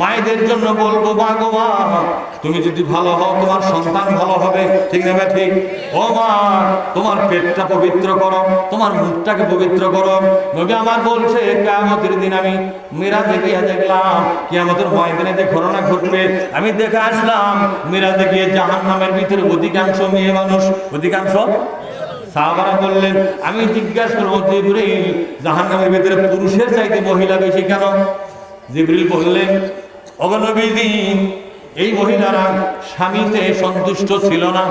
মায়েদের জন্য বলবো, মা গো মা, তুমি যদি ভালো হও তোমার সন্তান ভালো হবে, ঠিক না ঠিক? ও মা, তোমার পেটটা পবিত্র করো, তোমার মুখটাকে পবিত্র করো। নবী আমার বলছে কিয়ামতের দিন আমি মিরাজে গিয়ে দেখলাম কিয়ামতের ময়দানে যে ঘটনা ঘটবে আমি দেখে আসলাম। মিরাজে গিয়ে জাহান্নামের ভিতরে অধিকাংশ মেয়ে মানুষ, অধিকাংশ। সাহাবারা বললেন, আমি জিজ্ঞাসা করবো জিবরিল, জাহান্নামের ভিতরে পুরুষের চাইতে মহিলা বেশি কেন? জিবরিল বললেন, ওগো নবীজি, এই মহিলারা স্বামীতে সন্তুষ্ট ছিল না,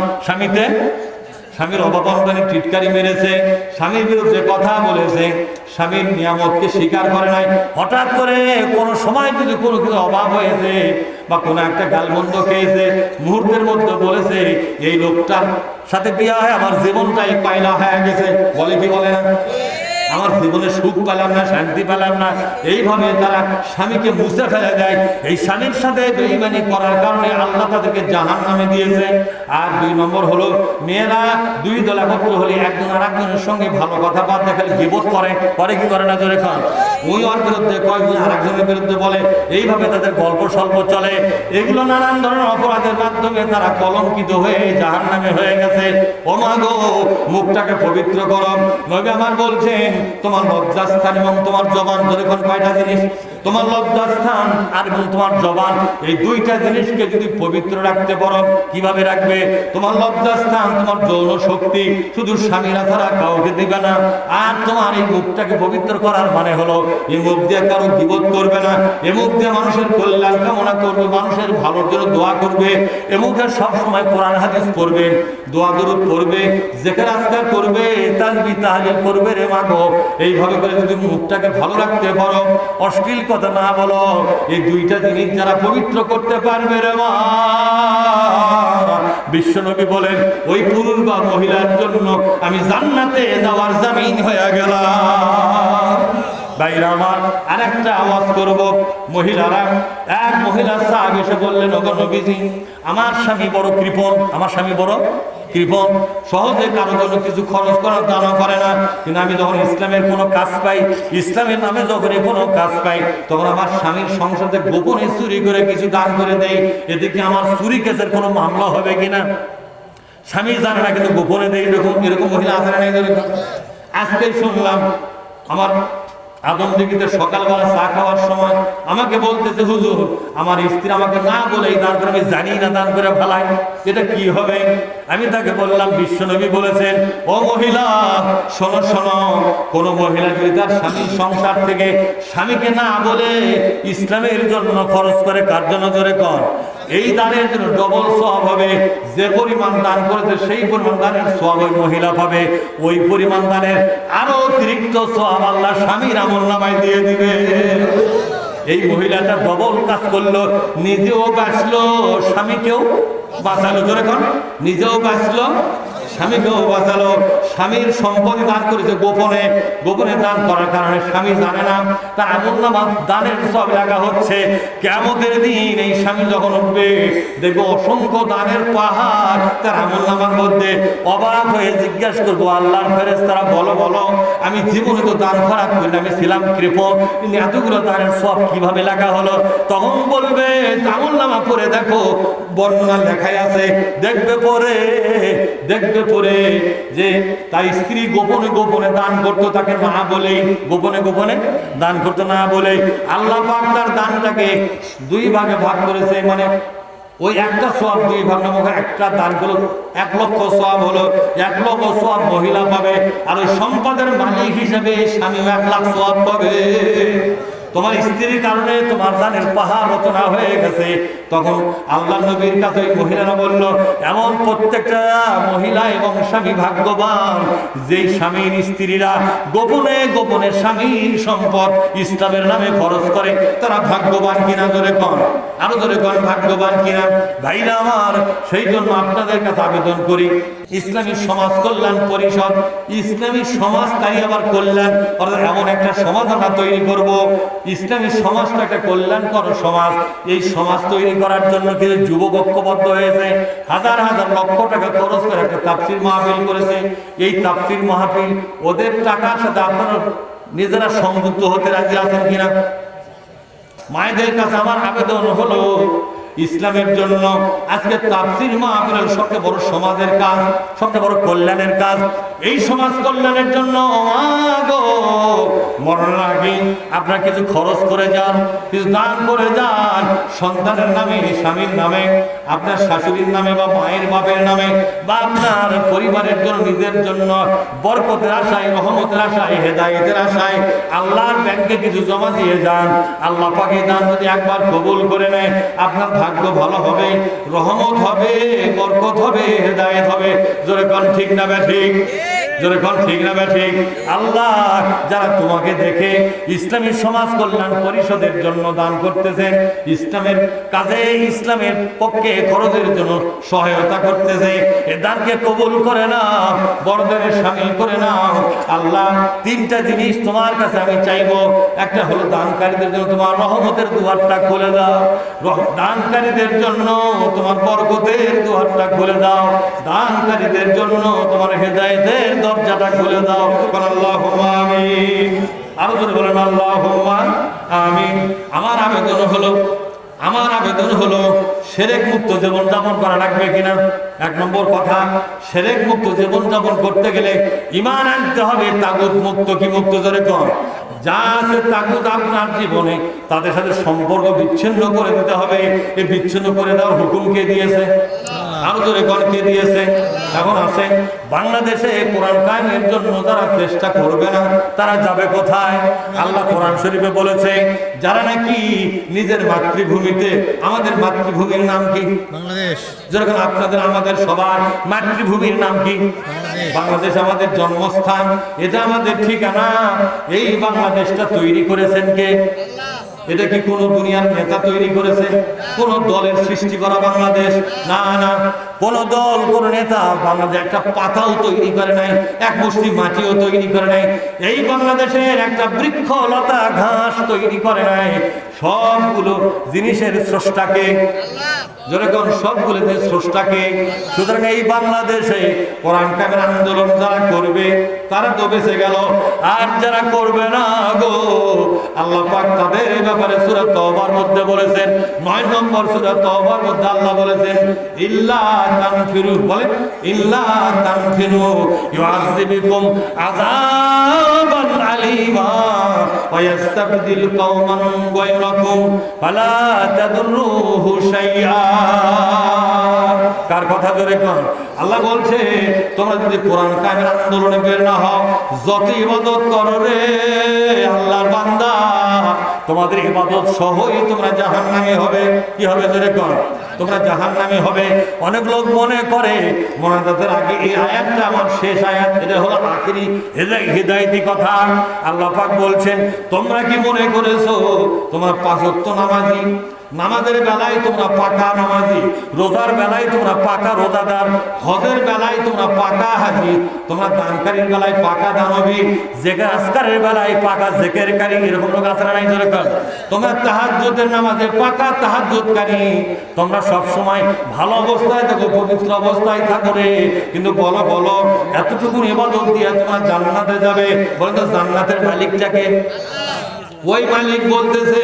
স্বামীর অবমাননায় টিটকারি মেরেছে, স্বামীর বিরুদ্ধে কথা বলেছে, স্বামীর নিয়ামতকে স্বীকার করে নাই। হঠাৎ করে কোনো সময় যদি কোনো কিছু অভাব হয়েছে বা কোনো একটা গালমন্দ খেয়েছে, মুহূর্তের মধ্যে বলেছে এই লোকটার সাথে বিয়ে হয় আমার জীবনটাই পায়লা হয়ে গেছে, বলে কি বলে না? আমার জীবনে সুখ পেলাম না, শান্তি পেলাম না। এইভাবে তারা স্বামীকে মুছে ফেলে দেয়। এই স্বামীর সাথে বেঈমানি করার কারণে আল্লাহ তাদেরকে জাহান্নামে দিয়েছে। আর 2 নম্বর হলো, মেয়েরা 2 দল একত্র হলে একজন আর একজনের সঙ্গে ভালো কথাবার্তা খালি গীবত করে কি করে না? জোরে খান। ওই ওর বিরুদ্ধে কয়, ওই আরেকজনের বিরুদ্ধে বলে, এইভাবে তাদের গল্প স্বল্প চলে। এগুলো নানান ধরনের অপরাধের মাধ্যমে তারা কলঙ্কিত হয়ে জাহান্নামে হয়ে গেছে। ও মা গো, মুখটাকে পবিত্র করো। নবী আমার বলছেন, তোমার লজ্জাস্থান এবং তোমার জবান, যখন কয়টা জিনিস, তোমার লজ্জাস্থান আর এবং তোমার জবান, এই 2টা জিনিসকে যদি পবিত্র রাখতে পারো, কিভাবে রাখবে? তোমার লজ্জাস্থান, তোমার যৌন শক্তি শুধু স্বামীরা ছাড়া কাউকে দিবে না। আর তোমার এই মুখটাকে পবিত্র করার মানে হলো এই মুখ দিয়ে কারো গীবত করবে না, এ মুখ দিয়ে মানুষের কল্যাণ কামনা করবে, মানুষের ভালোর জন্য দোয়া করবে, এ মুখে সবসময় কোরআন হাদিস পড়বে, দোয়া দরুদ পড়বে, জিকির আজকার করবে, তাসবিহ তাহলিল করবে। রে মাগো, এইভাবে করে যদি মুখটাকে ভালো রাখতে পারো, অশ্লীল কথা না বলো, এই 2টা জিনিস যারা পবিত্র করতে পারবে রে মা, বিশ্বনবী বলেন ওই পুরুষ বা মহিলার জন্য আমি জান্নাতে যাওয়ার জামিন হয়ে গেলাম। ভাইরা আমার, আরেকটা আওয়াজ করব। মহিলারা, এক মহিলা সাহাবী এসে বললেন, ওগো নবীজি, আমার স্বামী বড় কৃপণ, আমার স্বামী বড় কৃপণ, সহজে কারো জন্য কিছু খরচ করার দানও করে না। কিন্তু আমি যখন ইসলামের কোনো কাজ পাই, ইসলামের নামে যখনই কোনো কাজ পাই, তখন আমার স্বামীর সংসারে গোপনে চুরি করে কিছু দান করে দেই। এদিকে আমার চুরি কেসের কোনো মামলা হবে কিনা স্বামী জানে না, কিন্তু গোপনে দেই। এরকম মহিলা আছে না? আজকে শুনলাম আমার আদমদিঘিতে সকালবেলা চা খাওয়ার সময় আমাকে বলতেছে, হুজুর, আমার স্ত্রী আমাকে না বলেই দান করে, আমি জানি না দান করে ফেলাই, এটা কি হবে? আমি তাকে বললাম, বিশ্বনবী বলেছেন, ও মহিলা, শোনো শোনো, কোন মহিলা যদি তার স্বামীর সংসার থেকে স্বামীকে না বলে ইসলামের জন্য খরচ করে, কার জন্য? জোরে কর। এই দানের জন্য ডবল সওয়াব হবে। যে পরিমাণ দান করেছে সেই পরিমাণ দানের সওয়াব ওই মহিলা পাবে। ওই পরিমাণ দানের আরো অতিরিক্ত সওয়াব আল্লাহ স্বামীর আমলনামায় দিয়ে দিবে। এই মহিলাটা ডবল কাজ করলো, নিজেও বাঁচলো, স্বামীকেও বাঁচালো। জোরে কর। নিজেও বাঁচলো, স্বামীকেও বাঁচালো। স্বামীর সম্পত্তি দান করেছে গোপনে, গোপনে দান করার কারণে স্বামী জানে না, তার আমলনামা দানের সব লেখা হচ্ছে। কিয়ামতের দিন এই স্বামী যখন উঠবে, দেখবো অসংখ্য দানের পাহাড় তার আমলনামার মধ্যে। অবাক হয়ে জিজ্ঞাসা করবো, আল্লাহর ফেরেশতারা, বলো বলো, আমি জীবনে তো দান খারাপ করি, আমি ছিলাম কৃপণ, কিন্তু এতগুলো দানের সব কিভাবে লেখা হলো? তখন বলবে, আমলনামা পড়ে দেখো, বর্ণনা লেখাই আছে। দেখবে পরে যে তার স্ত্রী গোপনে গোপনে দান করতো, তাকে না বলেই গোপনে গোপনে দান করতো, না বলে আল্লাহ পাক তার দানটাকে 2 ভাগে ভাগ করেছে। মানে ওই একটা সওয়াব 2 ভাগ নামক একটা দান হলো 1 লক্ষ সওয়াব হলো, 1 লক্ষ সওয়াব মহিলা পাবে। আর ওই সম্পদের মালিক হিসেবে স্বামী 1 লাখ সওয়াব পাবে। তোমার স্ত্রীর কারণে তোমার দানের পাহাড় রচনা হয়ে গেছে। তখন আল্লাহ নবীর কাছে ওই মহিলারা বলল, এমন প্রত্যেকটা মহিলা এবং স্বামী ভাগ্যবান যেই স্বামীর স্ত্রীরা গোপনে গোপনে স্বামীর সম্পদ ইসলামের নামে খরচ করে, তারা ভাগ্যবান কিনা? জোরে কন, আরো জোরে কন, ভাগ্যবান কিনা? ভাইরা আমার, সেই জন্য আপনাদের কাছে আবেদন করি, ইসলামী সমাজ কল্যাণ পরিষদ, ইসলামী সমাজ তাই আবার কল্যাণ, অর্থাৎ এমন একটা সমাজ আমরা তৈরি করব, ইসলামী সমাজটা একটা কল্যাণকর সমাজ। এই সমাজ তৈরি করার জন্য কিছু যুবক ঐক্যবদ্ধ হয়েছে, হাজার হাজার লক্ষ টাকা খরচ করে একটা তাফসীর মাহফিল করেছে। এই তাফসীর মাহফিল ওদের টাকার সাথে আপনারা নিজেরা সংযুক্ত হতে রাজি আছেন কিনা? মায়েদের কাছে আমার আবেদন হলো, ইসলামের জন্য আজকে তাফসীর মাহফিল সবচেয়ে বড় সমাজের কাজ, সবচেয়ে বড় কল্যাণের কাজ। এই সমাজ কল্যাণের জন্য গো মরণের আগে আপনারা কিছু খরচ করে যান, কিছু দান করে যান, সন্তানের নামে, স্বামীর নামে, আপনার শাশুড়ির নামে বা মায়ের বাপের নামে, বা আপনার পরিবারের জন্য, নিজের জন্য, বরকতের আশায়, রহমতের আশায়, হেদায়েতের আশায় আল্লাহর ব্যাংকে কিছু জমা দিয়ে যান। আল্লাহ পাকে দান যদি একবার কবুল করে নেয়, আপনার ভাগ্য ভালো হবে, রহমত হবে, বরকত হবে, হেদায়েত হবে। জোরে কোন ঠিক না ঠিক? জোরে কোন ঠিক না ঠিক? আল্লাহ যারা তোমাকে দেখে ইসলামী সমাজ কল্যাণ পরিষদের জন্য দান করতেছেন, ইসলামের কাজে, ইসলামের পক্ষে খরচের জন্য সহায়তা করতেছে, এ দানকে কবুল করে নাও, বরদানে শামিল করে নাও। আল্লাহ তিনটা জিনিস তোমার কাছে আমি চাইবো। একটা হলো দানকারীদের জন্য তোমার রহমতের দুয়ারটা খুলে দাও, দানকারীদের জন্য তোমার বরকতের দুয়ারটা খুলে দাও, দানকারীদের জন্য তোমার হেদায়েতের দরজাটা খুলে দাও। আল্লাহুম্মা আমিন। আরো জোরে বলেন আল্লাহুম্মা আমিন। আমার আবেদন হলো শিরক মুক্ত জীবন যাপন করা লাগবে কিনা। এক নম্বর কথা, শিরক মুক্ত জীবন যাপন করতে গেলে ঈমান আনতে হবে, তাগুত মুক্ত। কি মুক্ত? জোরে কর। যা আছে তাগুত আপনার জীবনে, তাদের সাথে সম্পর্ক বিচ্ছিন্ন করে দিতে হবে। এই বিচ্ছিন্ন করে দেওয়ার হুকুম কে দিয়েছে? আরো জোরে কর, কে দিয়েছে? এখন আছে বাংলাদেশে কোরআন কায়েমের জন্য যারা চেষ্টা করবে না, তারা যাবে কোথায়? আল্লাহ কোরআন শরীফে বলেছে, যারা নাকি নিজের মাতৃভূমিতে, আমাদের মাতৃভূমির নাম কি? বাংলাদেশ। যেরকম আপনাদের, আমাদের সবার মাতৃভূমির নাম কি? বাংলাদেশ আমাদের জন্মস্থান, এটা আমাদের ঠিকানা। এই বাংলাদেশটা তৈরি করেছেন কে? এটা কি কোন দুনিয়ার নেতা তৈরি করেছে? কোন দলের সৃষ্টি করা বাংলাদেশ? না না, কোন দল, কোন নেতা বাংলাদেশ একটা পাতাও তৈরি করে নাই, এক মুষ্টি মাটিও তৈরি করে নাই, এই বাংলাদেশের একটা বৃক্ষ, লতা, ঘাস তৈরি করে নাই। সবগুলো জিনিসের স্রষ্টাকে, যেরকম সবগুলো স্রষ্টাকে। সুতরাং এই বাংলাদেশে কোরআন কায়েমের আন্দোলন যারা করবে তারা তো বেঁচে গেল, আর যারা করবে না গো, আল্লাহ পাক তাদের ব্যাপারে সূরা তওবার মধ্যে বলেছেন, 9 নম্বর সূরা তওবার মধ্যে আল্লাহ বলেছেন, ইল্লা তানফিরু, বলেন ইল্লা তানফিরু ইউআযিবুকুম আযাবান আলীমা ওয়া ইস্তাবদিল কওমান গায়রাকুম ফালা তাদুররুহু শাইআ। কার কথা জোরে কোন? আল্লাহ বলছে, তোমরা যদি কোরআন কায়েমের আন্দোলনে বের না হও, যত ইবাদত করো রে আল্লাহর বান্দা, তোমাদের ইবাদত সহই তোমরা জাহান্নামী হবে। কি হবে জোরে কোন? তোমরা জাহান্নামী হবে। অনেক লোক মনে করে মোনাজাতের আগে এই আয়াতটা আমার শেষ আয়াত, এটা হলো আখেরি হিদায়াতি কথা। আল্লাহ পাক বলছেন, তোমরা কি মনে করেছো তোমরা 5 ওয়াক্ত নামাজি, নামাজের বেলায় তোমরা পাকা নামাজি, রোজার বেলায় তোমরা পাকা রোজাদার, হজের বেলায় তোমরা পাকা হাজি, তোমরা দানকারীর বেলায় পাকা দানবী, জিকির আজকারের বেলায় পাকা জিকিরকারী, এরকম লোক আছে না নাই? জোরে কর। তোমরা তাহাজ্জুদের নামাজে পাকা তাহাজ্জুদকারী, তোমরা সব সময় ভালো অবস্থায় থাকো, পবিত্র অবস্থায় থাকো রে। কিন্তু বলো বলো, এতটুকু ইবাদত দিয়ে তোমরা জান্নাতে যাবে, বলেন তো জান্নাতের মালিকটাকে? ওই মালিক বলতেছে,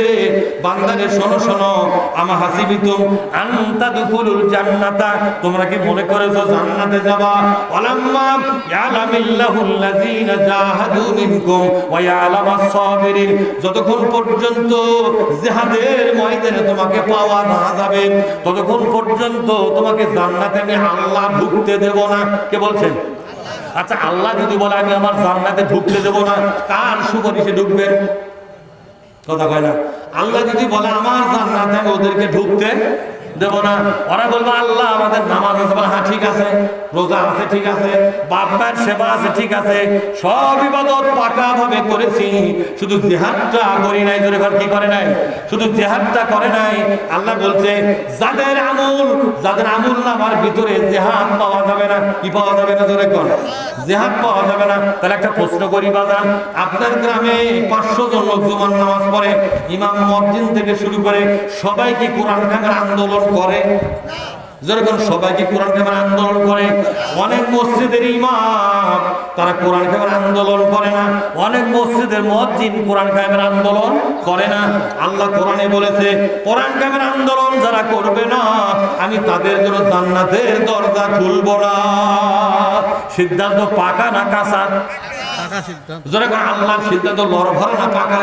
বান্দারে শোনো শোনো, আমা হাসিবিতুম আনতা দুখুলুল জান্নাতা, তোমরা কি মনে করেছো জান্নাতে যাবা? ওয়ালাম্মা ইয়ালামিল্লাহুল লাযিনা জাহাদু মিনকুম ওয়া ইয়ালামাস সাবিরিন, যতক্ষণ পর্যন্ত জিহাদের ময়দানে তোমাকে পাওয়া না যাবে, ততক্ষণ পর্যন্ত তোমাকে জান্নাতে আমি আল্লাহ ঢুকতে দেব না। কে বলছেন? আচ্ছা, আল্লাহ যদি বলে আমি আমার জান্নাতে ঢুকতে দেব না, কার সুপারিশে ঢুকবেন? কথা কয় না। আল্লাহ যদি বলে আমার জান্নাতে আমি ওদেরকে ঢুকতে দেব না, ওরা বলবো আল্লাহ আমাদের নামাজ আছে, হ্যাঁ ঠিক আছে, রোজা আছে ঠিক আছে, বাপ মায়ের সেবা আছে ঠিক আছে, সব ইবাদত পাকা ভাবে করেছি, শুধু জিহাদটা করি নাই। জোরে কি করে নাই? শুধু জিহাদটা করে নাই। আল্লাহ বলছে, যাদের আমল নামার ভিতরে জিহাদ পাওয়া যাবে না। কি পাওয়া যাবে না? জোরে কর। জিহাদ পাওয়া যাবে না। তাহলে একটা প্রশ্ন করি বাজান, আপনার গ্রামে 500 জন লোক জুমার নামাজ পড়ে, ইমাম মুয়াজ্জিন থেকে শুরু করে সবাই কি কোরআন কায়েমের আন্দোলন করে? যেরকম সবাইকে কোরআন কায়েমের আন্দোলন করে, অনেক মসজিদের ইমাম তারা কোরআন কায়েমের আন্দোলন করে না, অনেক মসজিদের মুয়াজ্জিন কোরআন কায়েমের আন্দোলন করে না। আল্লাহ কোরআনে বলেছে কোরআন কায়েমের আন্দোলন যারা করবে না আমি তাদের জন্য জান্নাতের দরজা খুলব না। সিদ্ধান্ত পাকা না কাঁচা? যেরকম আল্লাহর সিদ্ধান্ত লড়ভরা না পাকা?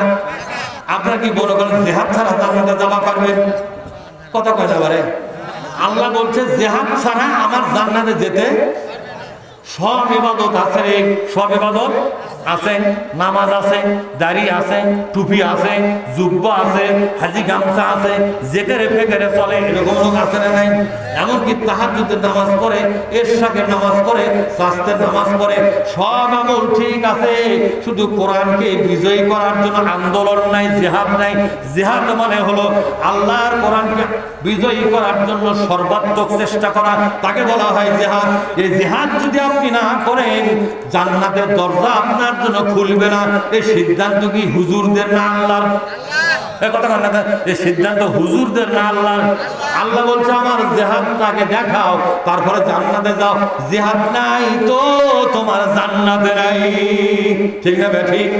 আপনারা কি মনে করেন জিহাদ ছাড়া জান্নাতে যাওয়া পারবেন? কথা কয় না পারে? আল্লাহ বলছে জিহাদ ছাড়া আমার জান্নাতে যেতে সব ইবাদত আছে রে, সব ইবাদত আছে, নামাজ আছে, দাড়ি আছে, টুপি আছে, জুব্বা আছে, হাজি গামছা আছে, জেকেরে ফেকেরে চলে, এরকম লোক আছে না নাই? এমনকি তাহাজ্জুদের নামাজ পড়ে, ইশরাকের নামাজ পড়ে, সাস্তের নামাজ পড়ে, সব আমল ঠিক আছে, শুধু কোরআনকে বিজয়ী করার জন্য আন্দোলন নাই, জিহাদ নাই। জিহাদ মানে হলো আল্লাহর কোরআনকে বিজয়ী করার জন্য সর্বাত্মক চেষ্টা করা, তাকে বলা হয় জিহাদ। এই জিহাদ যদি আপনি না করেন জান্নাতের দরজা আপনার জন্য খুলবে না। এই সিদ্ধান্ত কি হুজুরদের না আল্লাহর? এই কথা বলেন না, এই সিদ্ধান্ত হুজুরদের না আল্লাহর? আল্লাহ বলছে আমার জিহাদটাকে দেখাও, তারপরে জান্নাতে যাও। জিহাদ নাই তো তোমার জান্নাতে নাই। ঠিক না? ঠিক।